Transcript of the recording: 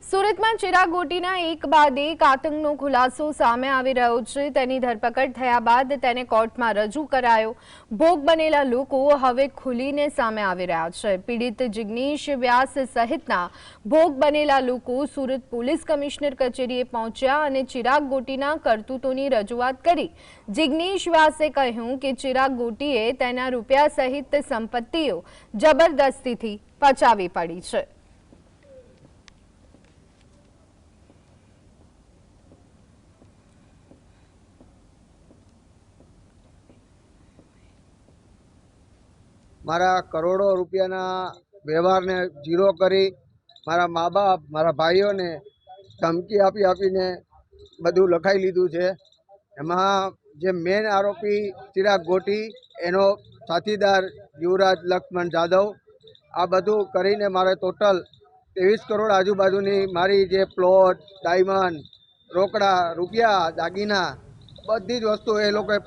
સુરતમાં ચિરાગ ગોટીના એક બાદ એક આતંકનો ખુલાસો સામે આવી રહ્યો છે। તેની ધરપકડ થયા બાદ તેને કોર્ટમાં રજૂ કરાયો। ભોગ બનેલા લોકો હવે ખુલીને સામે આવી રહ્યા છે। પીડિત જિગ્નેશ વ્યાસ સહિતના ભોગ બનેલા લોકો સુરત પોલીસ કમિશનર કચેરીએ પહોંચ્યા અને ચિરાગ ગોટીના કરતૂતોની રજૂઆત કરી। જિગ્નેશ વ્યાસે કહ્યું કે ચિરાગ ગોટીએ તેના રૂપિયા સહિત સંપત્તિઓ જબરદસ્તીથી પચાવી પડી છે। मारा करोड़ों रुपयाना व्यवहार ने जीरो करी मारा माँ बाप मारा भाईओ ने धमकी आपी आपीने बधु लखाई लीधु छे। एमां जे मेन आरोपी चिराग गोटी एनो साथीदार युवराज लक्ष्मण जाधव आ बधु करीने मारे टोटल 23 करोड़ आजूबाजूनी मारी जे प्लॉट डायमंड रोकड़ा रुपया दागीना बधी ज वस्तु ए लोकोए